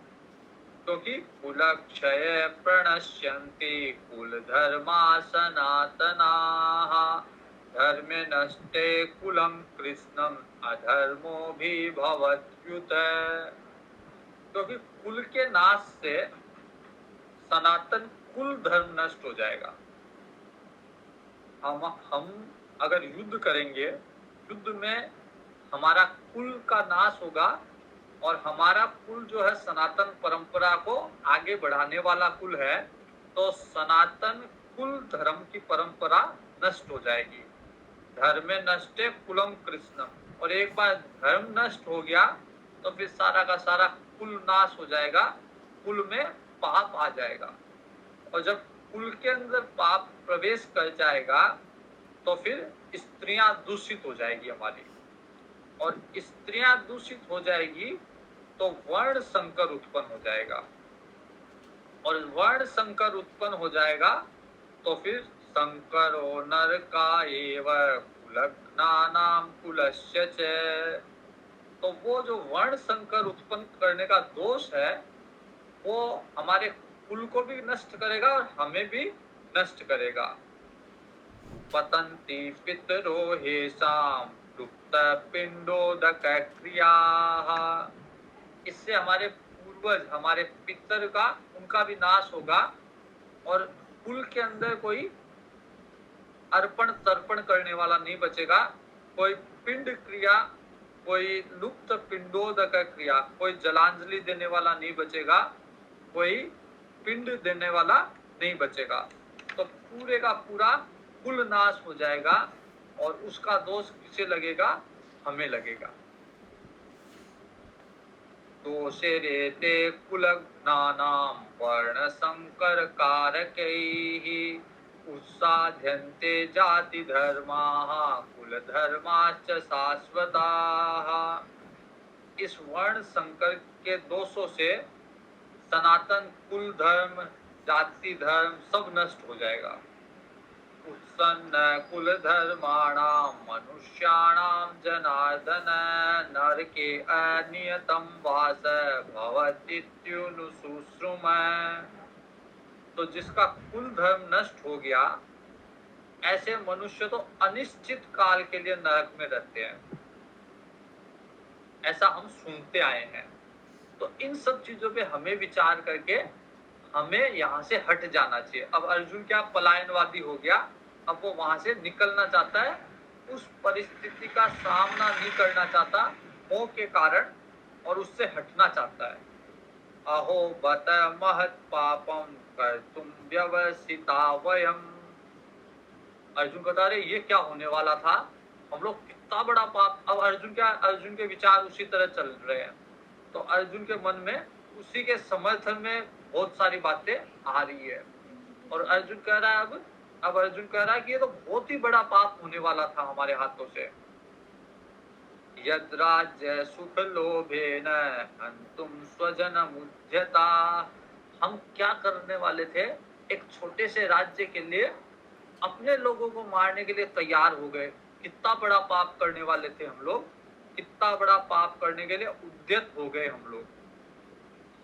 क्योंकि कुलक्षय प्रणश्यन्ति कुल धर्मा सनातनाः धर्मे नष्टे कुलं कृष्णम अधर्मो भी भवत्युत। क्योंकि कुल के नाश से सनातन कुल धर्म नष्ट हो जाएगा। हम अगर युद्ध करेंगे, युद्ध में हमारा कुल का नाश होगा, और हमारा कुल जो है सनातन परंपरा को आगे बढ़ाने वाला कुल है, तो सनातन कुल धर्म की परंपरा नष्ट हो जाएगी। धर्मे नष्टे कुलम कृष्णम। और एक बार धर्म नष्ट हो गया तो फिर सारा का सारा कुल नाश हो जाएगा, कुल में पाप आ जाएगा। और जब कुल के अंदर पाप प्रवेश कर जाएगा तो फिर स्त्रियां दूषित हो जाएगी हमारी, और स्त्रियां दूषित हो जाएगी तो वर्ण संकर उत्पन्न हो जाएगा, और वर्ण संकर उत्पन्न हो जाएगा तो फिर संकरो नरका एव कुलघ्नानाम कुलस्य च। तो वो जो वर्ण संकर उत्पन्न करने का दोष है, वो हमारे कुल को भी नष्ट करेगा और हमें भी नष्ट करेगा। पतन्ति पितरो हेषां लुप्त पिंडोदक क्रियाः। इससे हमारे पूर्वज, हमारे पितर का, उनका भी नाश होगा, और कुल के अंदर कोई अर्पण तर्पण करने वाला नहीं बचेगा। कोई पिंड क्रिया, कोई लुप्त पिंडोदक क्रिया, कोई जलांजलि देने वाला नहीं बचेगा, कोई पिंड देने वाला नहीं बचेगा। तो पूरे का पूरा कुल नाश हो जाएगा, और उसका दोष किसे लगेगा, हमें लगेगा। दोषेरेते कुलघ्नानां वर्ण संकर कारकैः उत्साध्यन्ते जाति धर्माः कुल धर्माश्च शाश्वताः। इस वर्ण संकर के दोषों से सनातन कुल धर्म, जाति धर्म सब नष्ट हो जाएगा। उत्सन्न कुल धर्माणां मनुष्याणां जनार्दन नरके अनियतं वास भवतीत्युनुशुश्रुम। तो जिसका कुल धर्म नष्ट हो गया, ऐसे मनुष्य तो अनिश्चित काल के लिए नरक में रहते हैं, ऐसा हम सुनते आए हैं। तो इन सब चीजों पे हमें विचार करके हमें यहाँ से हट जाना चाहिए। अब अर्जुन क्या पलायनवादी हो गया, अब वो वहां से निकलना चाहता है, उस परिस्थिति का सामना नहीं करना चाहता मोह के कारण, और उससे हटना चाहता है। अहो बत महत् पापम कर्तुम व्यवसिता वयम। अर्जुन कहता रहे ये क्या होने वाला था, हम लोग कितना बड़ा पाप। अब अर्जुन क्या, अर्जुन के विचार उसी तरह चल रहे हैं, तो अर्जुन के मन में उसी के समर्थन में बहुत सारी बातें आ रही है। और अर्जुन कह रहा है अब अर्जुन कह रहा है कि ये तो बहुत ही बड़ा पाप होने वाला था हमारे हाथों से। यद राज्य सुख लोभेन हन्तुम स्वजनमुद्यता। हम क्या करने वाले थे, एक छोटे से राज्य के लिए अपने लोगों को मारने के लिए तैयार हो गए। कितना बड़ा पाप करने वाले थे हम लोग, कितना बड़ा पाप करने के लिए उद्यत हो गए हम लोग।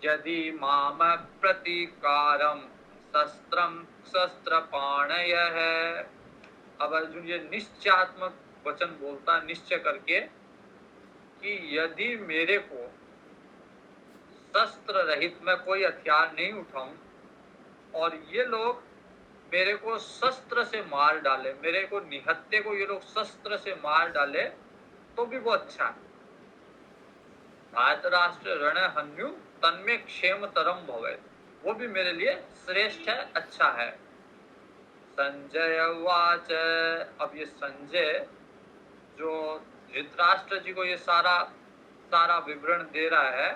यदि माम प्रतिकारम शस्त्र पाणय है। अब अर्जुन ये निश्चयात्मक वचन बोलता है, निश्चय करके, कि यदि मेरे को शस्त्र रहित मैं कोई हथियार नहीं उठाऊं और ये लोग मेरे को शस्त्र से मार डाले, मेरे को निहत्थे को ये लोग शस्त्र से मार डाले, तो भी वो अच्छा है। धातराष्ट्र रण हन्यु तन्मे क्षेम तरम भवे, वो भी मेरे लिए श्रेष्ठ है, अच्छा है। संजय उवाच। अब ये संजय जो धृतराष्ट्र जी को ये सारा विवरण दे रहा है,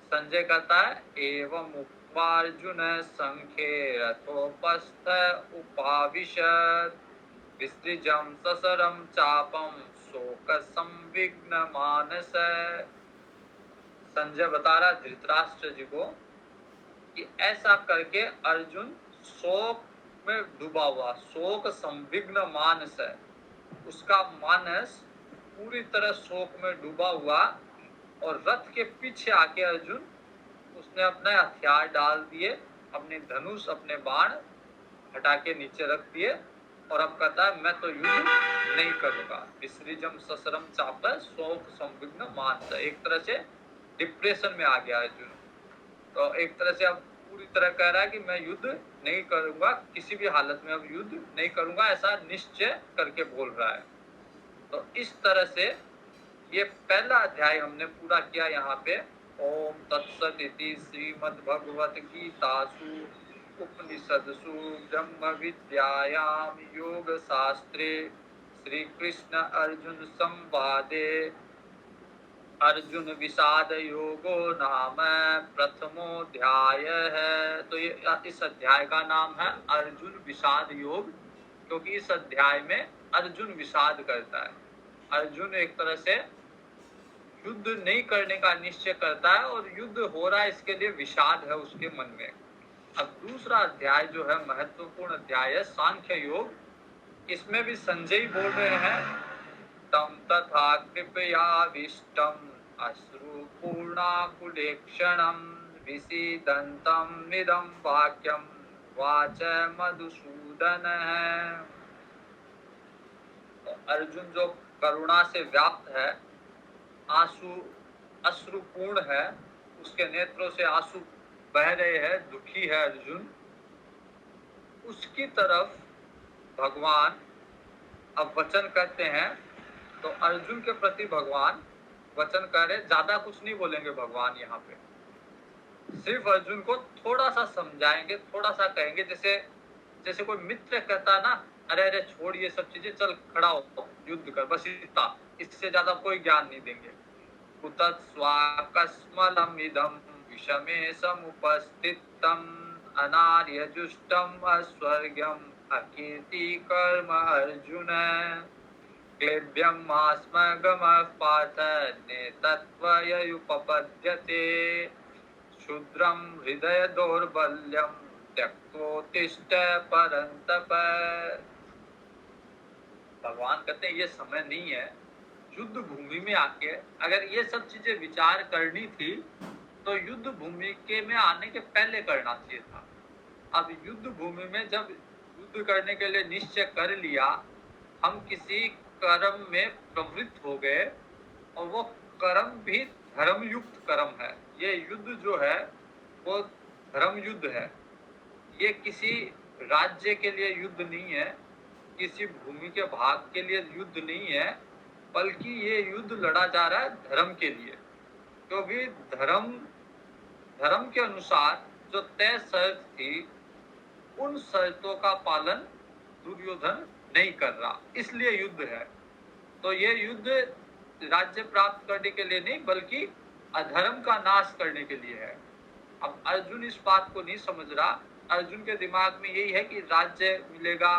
संजय कहता है एवं उक्त्वार्जुन संख्ये रथोपस्थ उपाविशत् विसृजं ससरं चापं शोक संविघ्न मानस। संजय बता रहा धृतराष्ट्र जी को कि ऐसा करके अर्जुन शोक में डूबा हुआ, शोक संविघ्न मानस है, उसका मानस पूरी तरह शोक में डूबा हुआ, और रथ के पीछे आके अर्जुन उसने अपने हथियार डाल दिए, अपने धनुष अपने बाण हटा के नीचे रख दिए, और अब कहता है मैं तो युद्ध नहीं करूंगा। विसृजम ससरम चाप शोक संविघ्न मानस। एक तरह से डिप्रेशन में आ गया अर्जुन। तो एक तरह से अब पूरी तरह कह रहा है कि मैं युद्ध नहीं करूंगा, किसी भी हालत में अब युद्ध नहीं करूंगा, ऐसा निश्चय करके बोल रहा है। तो इस तरह से ये पहला अध्याय हमने पूरा किया यहाँ पे। ओम तत्सत इति श्रीमद्भगवत गीतासु उपनिषदसु ब्रह्म विद्यायाम योग शास्त्रे श्री कृष्ण अर्जुन संवादे अर्जुन विषाद योगो नाम प्रथमोध्याय है। तो ये इस अध्याय का नाम है अर्जुन विषाद योग, क्योंकि इस अध्याय में अर्जुन विषाद करता है। अर्जुन एक तरह से युद्ध नहीं करने का निश्चय करता है, और युद्ध हो रहा है इसके लिए विषाद है उसके मन में। अब दूसरा अध्याय जो है महत्वपूर्ण अध्याय है सांख्य योग। इसमें भी संजय बोल रहे हैं तम तथा कृपयाविष्टम अश्रुपूर्णाकुलेक्षणं विषीदन्तं इदं वाक्यं वाच मधुसूदन है। तो अर्जुन जो करुणा से व्याप्त है, अश्रुपूर्ण है, उसके नेत्रों से आंसू बह रहे हैं, दुखी है अर्जुन, उसकी तरफ भगवान अब वचन कहते हैं। तो अर्जुन के प्रति भगवान वचन कह रहे, ज्यादा कुछ नहीं बोलेंगे भगवान यहाँ पे, सिर्फ अर्जुन को थोड़ा सा समझाएंगे, थोड़ा सा कहेंगे, जैसे कोई मित्र कहता ना, अरे अरे छोड़ ये सब चीजें, चल खड़ा हो युद्ध कर, बस इतना, इससे ज्यादा कोई ज्ञान नहीं देंगे। कुतत् स्वाकस्मलम् इदं विषमे समुपस्थितम् अनार्यजुष्टम् अस्वर्ग्यम् अकीर्ति कर्म अर्जुन क्लेब्यं मास्मगमः पार्थ नेतत्त्वयुपपद्यते क्षुद्रं हृदय दौर्बल्यं त्यक्तोत्तिष्ठ परन्तप। भगवान कहते हैं ये समय नहीं है युद्ध भूमि में आके, अगर ये सब चीजें विचार करनी थी तो युद्ध भूमि के में आने के पहले करना चाहिए था। अब युद्ध भूमि में जब युद्ध करने के लिए निश्चय कर लिया, हम किसी कर्म में प्रवृत्त हो गए, और वो कर्म भी धर्म युक्त कर्म है। ये युद्ध जो है वो धर्म युद्ध है, ये किसी राज्य के लिए युद्ध नहीं है, किसी भूमि के भाग के लिए युद्ध नहीं है, बल्कि ये युद्ध लड़ा जा रहा है धर्म के लिए। क्योंकि धर्म के अनुसार जो तय शर्त थी, उन शर्तों का पालन दुर्योधन नहीं कर रहा, इसलिए युद्ध है। तो ये युद्ध राज्य प्राप्त करने के लिए नहीं, बल्कि अधर्म का नाश करने के लिए है। अब अर्जुन इस बात को नहीं समझ रहा अर्जुन के दिमाग में यही है कि राज्य मिलेगा,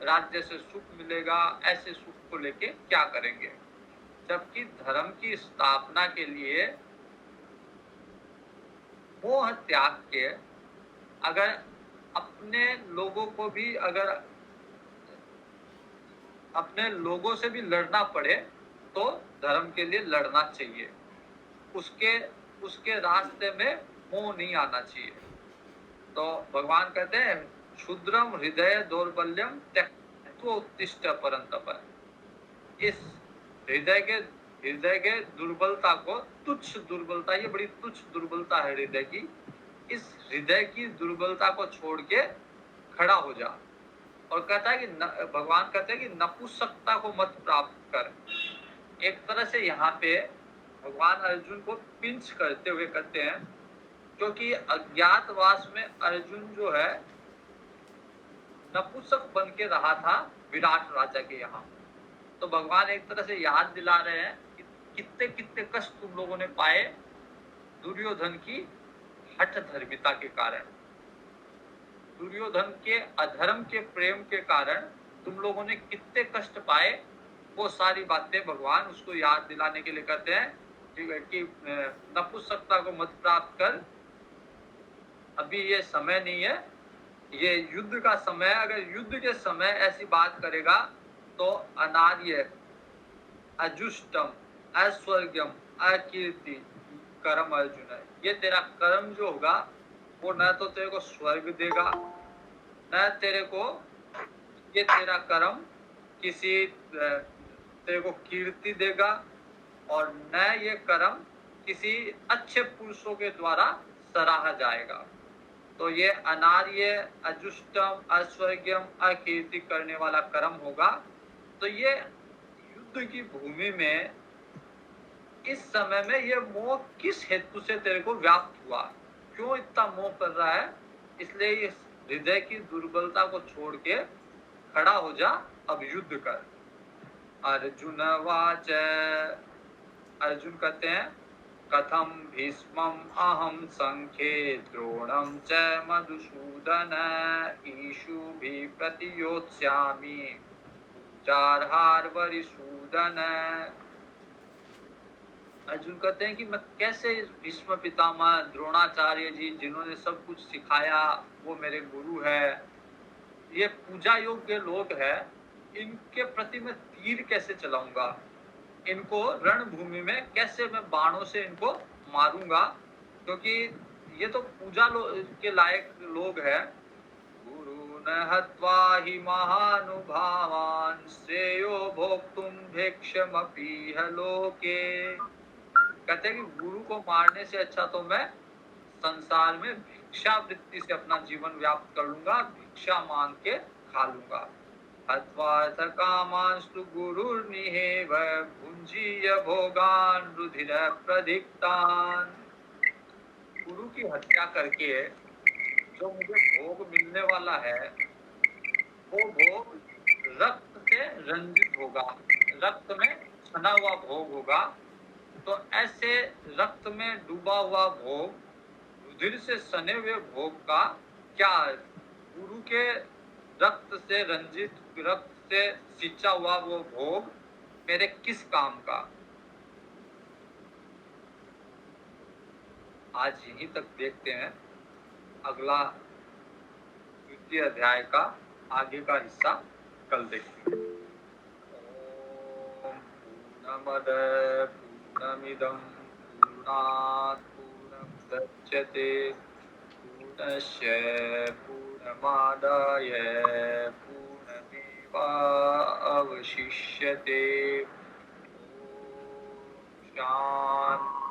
राज्य से सुख मिलेगा, ऐसे सुख को लेके क्या करेंगे। जबकि धर्म की स्थापना के लिए मोह त्याग के अगर अपने लोगों को भी अगर अपने लोगों से भी लड़ना पड़े तो धर्म के लिए लड़ना चाहिए। उसके उसके रास्ते में मोह नहीं आना चाहिए। तो भगवान कहते हैं क्षुद्रम हृदय दौर्बल्यम त्यक्त्वा उत्तिष्ठ परंतप। इस हृदय के दुर्बलता को, तुच्छ दुर्बलता, ये बड़ी तुच्छ दुर्बलता है हृदय की, इस हृदय की दुर्बलता को छोड़ के खड़ा हो जा। और कहता है कि भगवान कहते हैं कि नपुंसकता को मत प्राप्त कर। एक तरह से यहाँ पे भगवान अर्जुन को पिंच करते हुए कहते हैं, क्योंकि अज्ञातवास में अर्जुन जो है नपुंसक बन के रहा था विराट राजा के यहाँ। तो भगवान एक तरह से याद दिला रहे हैं कि कितने कितने कष्ट तुम लोगों ने पाए दुर्योधन की हठ धर्मिता के कारण, दुर्योधन के अधर्म के प्रेम के कारण तुम लोगों ने कितने कष्ट पाए। वो सारी बातें भगवान उसको याद दिलाने के लिए कहते हैं कि नपुंसकता को मत प्राप्त कर, अभी ये समय नहीं है, ये युद्ध का समय है। अगर युद्ध के समय ऐसी बात करेगा तो अनार्य, अजुष्टम, ऐश्वर्यम, अकीर्ति कर्म अर्जुन है। ये तेरा कर्म जो होगा वो न तो तेरे को स्वर्ग देगा, न तेरे को, ये तेरा कर्म किसी तेरे को कीर्ति देगा, और न ये कर्म किसी अच्छे पुरुषों के द्वारा सराहा जाएगा। तो ये अनार्य, अजुष्टम, ऐश्वर्यम, अकीर्ति करने वाला कर्म होगा। तो ये युद्ध की भूमि में इस समय में ये मोह किस हेतु से तेरे को व्याप्त हुआ, क्यों इतना मोह कर रहा है। इसलिए इस हृदय की दुर्बलता को छोड़ के खड़ा हो जा, अब युद्ध कर। अर्जुन वाच, अर्जुन कहते हैं कथम भीष्मम अहम संख्ये द्रोणम च मधुसूदन ईशु भी प्रतियोत्स्यामि चारहार वरिसूदन। अर्जुन कहते हैं कि मैं कैसे भीष्म पितामह द्रोणाचार्य जी जिन्होंने सब कुछ सिखाया, वो मेरे गुरु है, ये पूजा योग्य लोग हैं, इनके प्रति मैं तीर कैसे चलाऊंगा, इनको रणभूमि में कैसे मैं बाणों से इनको मारूंगा, क्योंकि ये तो पूजा के लायक लोग हैं। गुरु न हत्वा हि महानुभावान श्रेयो भोक्तुम भिक्षमपीह लोके। कहते हैं कि गुरु को मारने से अच्छा तो मैं संसार में भिक्षा वृत्ति से अपना जीवन व्याप्त कर लूंगा, भिक्षा मांग के खा लूंगा। हत्वार्थ कामांस्तु गुरुर्निहेव भुंजीय भोगान रुधिर प्रदीप्तान। गुरु की हत्या करके जो मुझे भोग मिलने वाला है वो भोग रक्त से रंजित होगा, रक्त में छना हुआ भोग होगा। तो ऐसे रक्त में डूबा हुआ भोग, रुधिर से सने हुए भोग का क्या अर्थ। गुरु के रक्त से रंजित, रक्त से सिंचा हुआ वो भोग मेरे किस काम का। आज यहीं तक देखते हैं, अगला द्वितीय अध्याय का आगे का हिस्सा कल देखेंगे। ओम पूर्णमद पूर्णमिदं पूर्णात् पूर्णमुदच्यते पूर्णस्य पूर्णमादाय पूर्णमेवावशिष्यते। ओम शांति।